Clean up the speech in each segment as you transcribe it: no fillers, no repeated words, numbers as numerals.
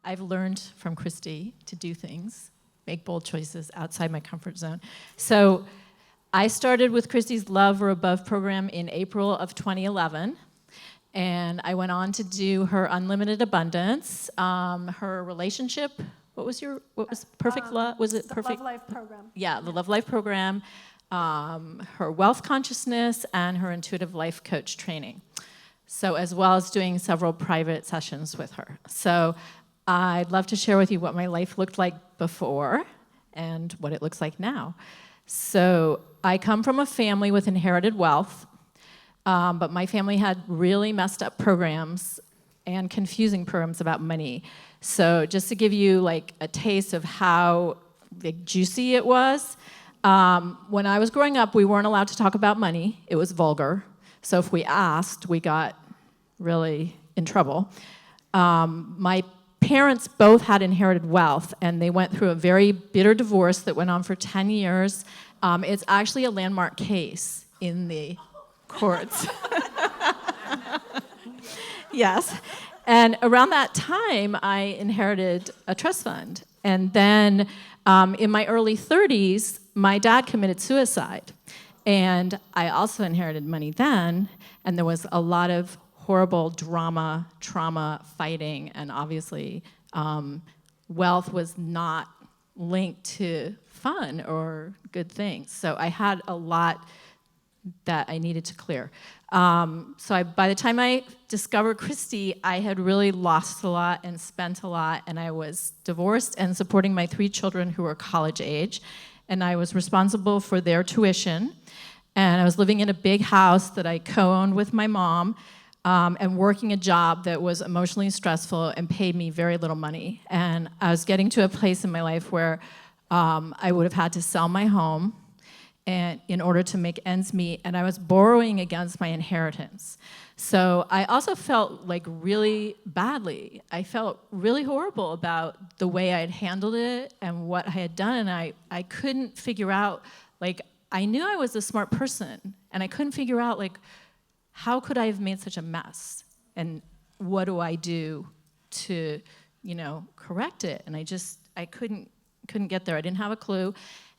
I've learned from Christie to do things, make bold choices outside my comfort zone. So I started with Christie's Love or Above program in April of 2011. And I went on to do her Unlimited Abundance, her relationship. What was Perfect Love? Was it Perfect? The Love Life program. Yeah, the Love Life program, her Wealth Consciousness, and her Intuitive Life Coach training. So as well as doing several private sessions with her. So I'd love to share with you what my life looked like before and what it looks like now. So I come from a family with inherited wealth. But my family had really messed up programs and confusing programs about money. So just to give you like a taste of how juicy it was, when I was growing up, we weren't allowed to talk about money. It was vulgar. So if we asked, we got really in trouble. My parents both had inherited wealth, and they went through a very bitter divorce that went on for 10 years. It's actually a landmark case in the courts. Yes. And around that time, I inherited a trust fund. And then in my early 30s, my dad committed suicide. And I also inherited money then, and there was a lot of horrible drama, trauma, fighting, and obviously wealth was not linked to fun or good things. So I had a lot that I needed to clear. By the time I discovered Christie, I had really lost a lot and spent a lot, and I was divorced and supporting my 3 children who were college age, and I was responsible for their tuition, and I was living in a big house that I co-owned with my mom, and working a job that was emotionally stressful and paid me very little money. And I was getting to a place in my life where I would have had to sell my home and in order to make ends meet, and I was borrowing against my inheritance. So I also felt like really badly. I felt really horrible about the way I had handled it and what I had done, and I couldn't figure out, like, I knew I was a smart person, and I couldn't figure out, like, how could I have made such a mess? And what do I do to, correct it? And I couldn't get there. I didn't have a clue.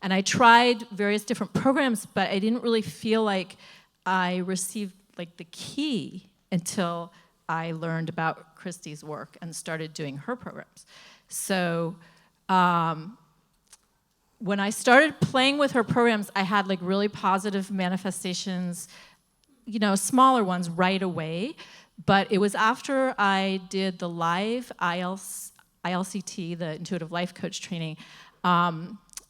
And I tried various different programs, but I didn't really feel like I received like the key until I learned about Christie's work and started doing her programs. So when I started playing with her programs, I had like really positive manifestations, smaller ones right away. But it was after I did the live ILCT, the Intuitive Life Coach training,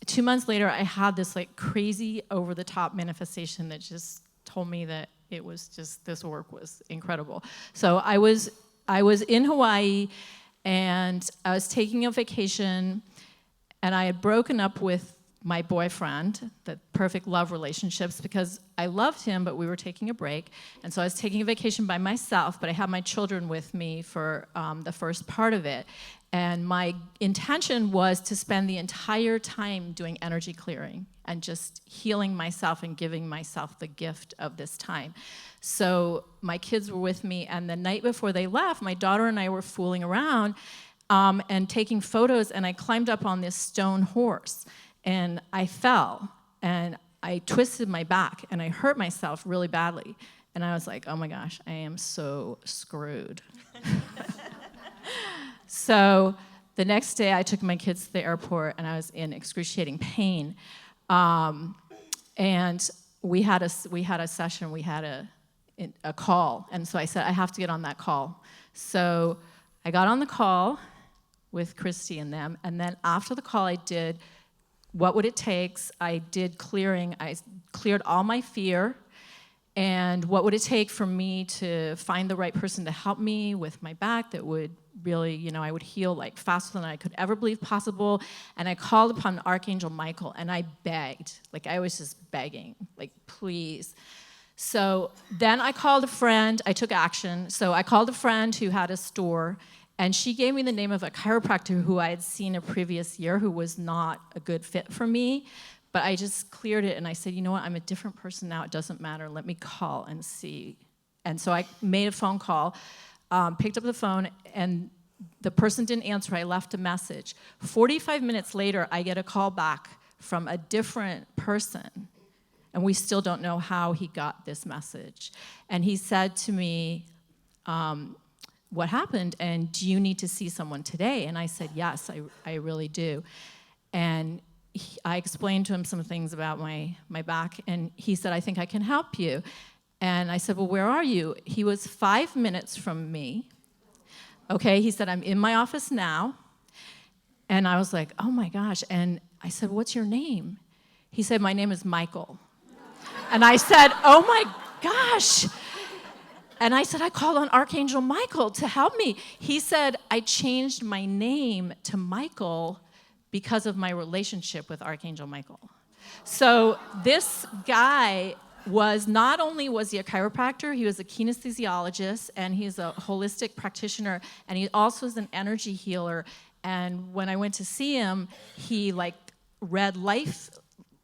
2 months later, I had this like crazy over-the-top manifestation that just told me that it was just, this work was incredible. So I was in Hawaii, and I was taking a vacation, and I had broken up with my boyfriend, the perfect love relationships, because I loved him, but we were taking a break. And so I was taking a vacation by myself, but I had my children with me for the first part of it. And my intention was to spend the entire time doing energy clearing and just healing myself and giving myself the gift of this time. So my kids were with me, and the night before they left, my daughter and I were fooling around and taking photos, and I climbed up on this stone horse, and I fell, and I twisted my back, and I hurt myself really badly. And I was like, oh my gosh, I am so screwed. So the next day, I took my kids to the airport, and I was in excruciating pain. And we had a session, we had a call, and so I said, I have to get on that call. So I got on the call with Christie and them, and then after the call, I did what would it take. I did clearing. I cleared all my fear, and what would it take for me to find the right person to help me with my back that would really, I would heal like faster than I could ever believe possible. And I called upon Archangel Michael, and I begged, like I was just begging, like please. So then I called a friend. I took action. So I called a friend who had a store, and she gave me the name of a chiropractor who I had seen a previous year who was not a good fit for me. But I just cleared it, and I said, you know what, I'm a different person now. It doesn't matter. Let me call and see. And so I made a phone call, picked up the phone, and the person didn't answer. I left a message. 45 minutes later, I get a call back from a different person, and we still don't know how he got this message. And he said to me, what happened, and do you need to see someone today? And I said, yes, I really do. And I explained to him some things about my back, and he said, I think I can help you. And I said, well, where are you? He was 5 minutes from me. Okay, he said, I'm in my office now. And I was like, oh my gosh. And I said, what's your name? He said, my name is Michael. And I said, oh my gosh. And I said, I called on Archangel Michael to help me. He said, I changed my name to Michael because of my relationship with Archangel Michael. So this guy was, not only was he a chiropractor, he was a kinesthesiologist, and he's a holistic practitioner, and he also is an energy healer. And when I went to see him, he read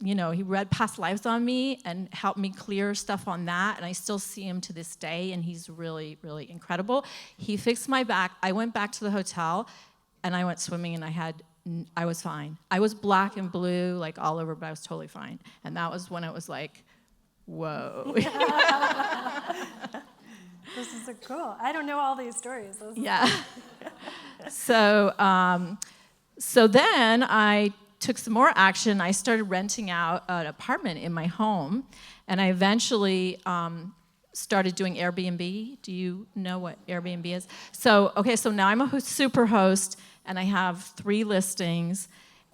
he read past lives on me and helped me clear stuff on that, and I still see him to this day, and he's really, really incredible. He fixed my back. I went back to the hotel, and I went swimming, and I was fine. I was black and blue, all over, but I was totally fine. And that was when it was like, whoa. This is so cool. I don't know all these stories. Yeah. So then I took some more action. I started renting out an apartment in my home, and I eventually started doing Airbnb. Do you know what Airbnb is? So now I'm a super host, and I have 3 listings,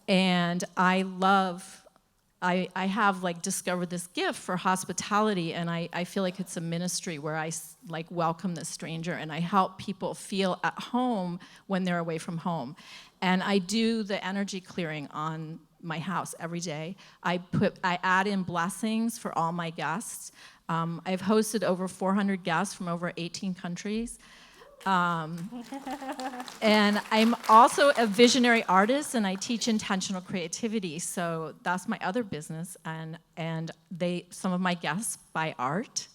and I have discovered this gift for hospitality, and I feel like it's a ministry where I welcome the stranger, and I help people feel at home when they're away from home. And I do the energy clearing on my house every day. I add in blessings for all my guests. I've hosted over 400 guests from over 18 countries. And I'm also a visionary artist, and I teach intentional creativity. So that's my other business, and some of my guests buy art,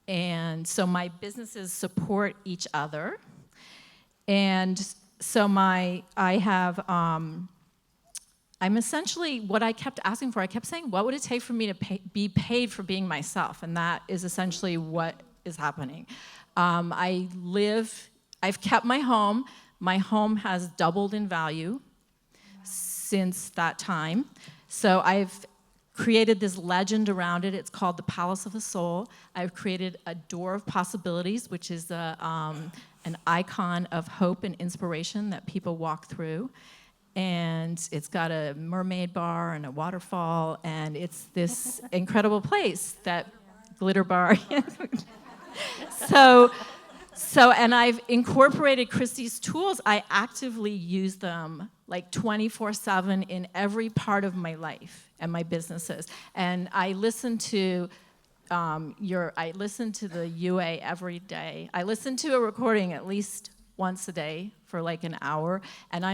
and so my businesses support each other. And so I'm essentially what I kept asking for. I kept saying, what would it take for me to be paid for being myself? And that is essentially what is happening. I've kept my home. My home has doubled in value since that time. So I've created this legend around it. It's called the Palace of the Soul. I've created a door of possibilities, which is an icon of hope and inspiration that people walk through. And it's got a mermaid bar and a waterfall, and it's this incredible place, that glitter bar. And I've incorporated Christie's tools. I actively use them 24/7 in every part of my life and my businesses. And I listen to the UA every day. I listen to a recording at least once a day for an hour, and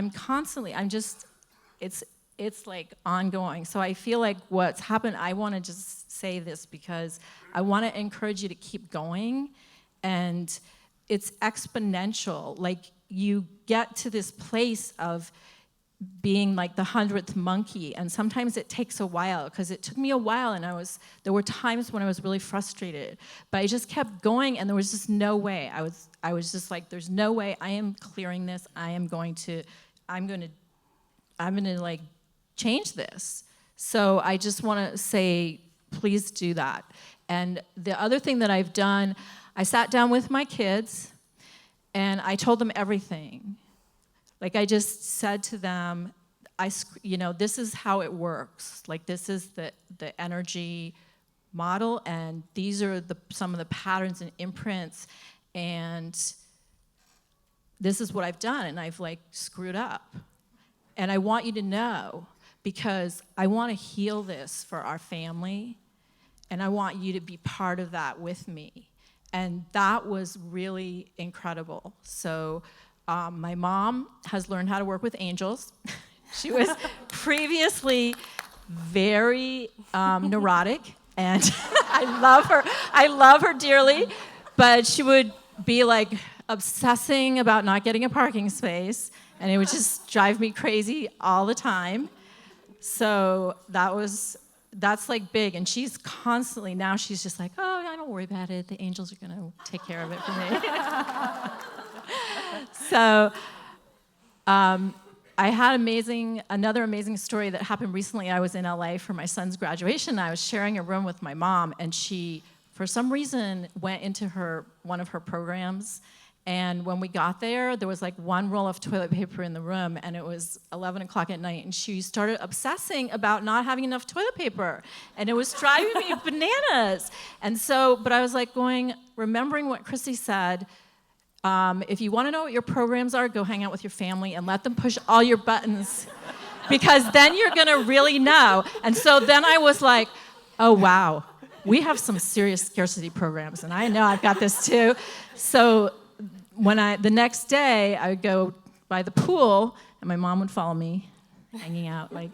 it's ongoing. So I feel like what's happened, I want to just say this because I want to encourage you to keep going, and it's exponential. You get to this place of being the 100th monkey, and sometimes it takes a while, because it took me a while, and there were times when I was really frustrated, but I just kept going, and there was just no way. I was just there's no way. I am clearing this. I'm going to change this. So I just want to say, please do that. And the other thing that I've done, I sat down with my kids, and I told them everything. I just said to them, this is how it works. This is the energy model, and these are some of the patterns and imprints, and this is what I've done, and I've screwed up. And I want you to know, because I want to heal this for our family, and I want you to be part of that with me. And that was really incredible. So my mom has learned how to work with angels. She was previously very neurotic, and I love her dearly, but she would be obsessing about not getting a parking space, and it would just drive me crazy all the time. So that's like big, and she's constantly, now she's just like, oh, I don't worry about it. The angels are gonna take care of it for me. So I had another amazing story that happened recently. I was in LA for my son's graduation. I was sharing a room with my mom, and she, for some reason, went into one of her programs. And when we got there, there was like one roll of toilet paper in the room, and it was 11 o'clock at night, and she started obsessing about not having enough toilet paper, and it was driving me bananas. And so, but I was like remembering what Christie said, if you want to know what your programs are, go hang out with your family and let them push all your buttons, because then you're going to really know. And so then I was like, oh, wow, we have some serious scarcity programs, and I know I've got this too. So the next day, I would go by the pool, and my mom would follow me, hanging out, like,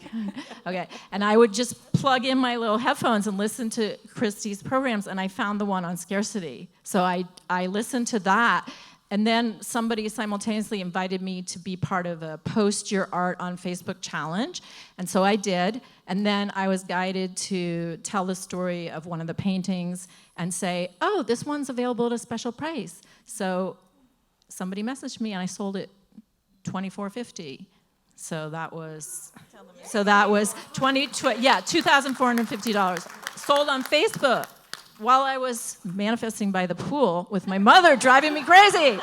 okay. And I would just plug in my little headphones and listen to Christie's programs, and I found the one on scarcity. So I listened to that, and then somebody simultaneously invited me to be part of a Post Your Art on Facebook challenge, and so I did. And then I was guided to tell the story of one of the paintings and say, oh, this one's available at a special price. So somebody messaged me, and I sold it $24.50. So that was $2,450. Sold on Facebook while I was manifesting by the pool with my mother driving me crazy.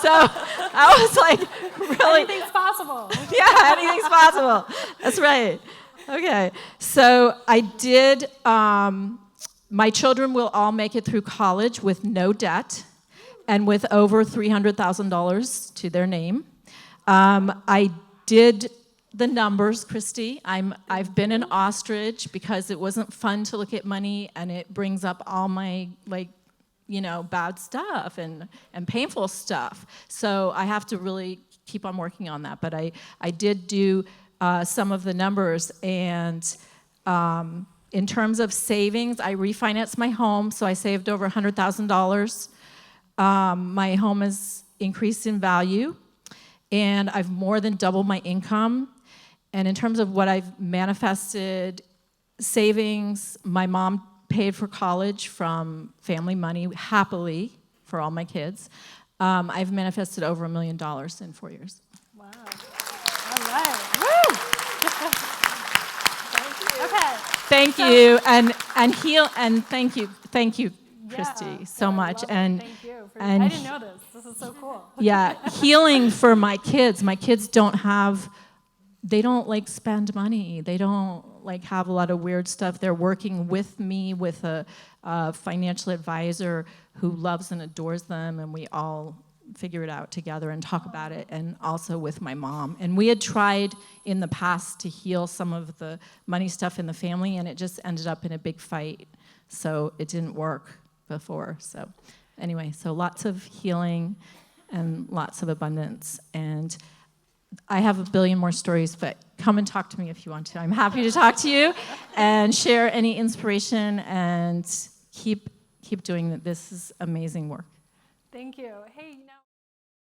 So I was like, really? Anything's possible. Yeah, anything's possible. That's right. Okay. So I did, my children will all make it through college with no debt and with over $300,000 to their name. I did the numbers, Christie. I've been an ostrich because it wasn't fun to look at money, and it brings up all my bad stuff and painful stuff. So I have to really keep on working on that. But I did do some of the numbers, and in terms of savings, I refinanced my home, so I saved over $100,000. My home has increased in value, and I've more than doubled my income. And in terms of what I've manifested, savings, my mom paid for college from family money happily for all my kids. I've manifested over $1 million in 4 years. Wow. All right. Woo! Thank you. Thank you, and thank you, Christie, Yeah, so much. And thank you. I didn't know this. This is so cool. Yeah, healing for my kids. My kids don't like spend money. They don't like have a lot of weird stuff. They're working with me with a financial advisor who loves and adores them, and we all figure it out together and talk about it, and also with my mom. And we had tried in the past to heal some of the money stuff in the family, and it just ended up in a big fight. So it didn't work before. So anyway, so lots of healing and lots of abundance. And I have a billion more stories, but come and talk to me if you want to. I'm happy to talk to you and share any inspiration, and keep doing that. This is amazing work. Thank you. Hey,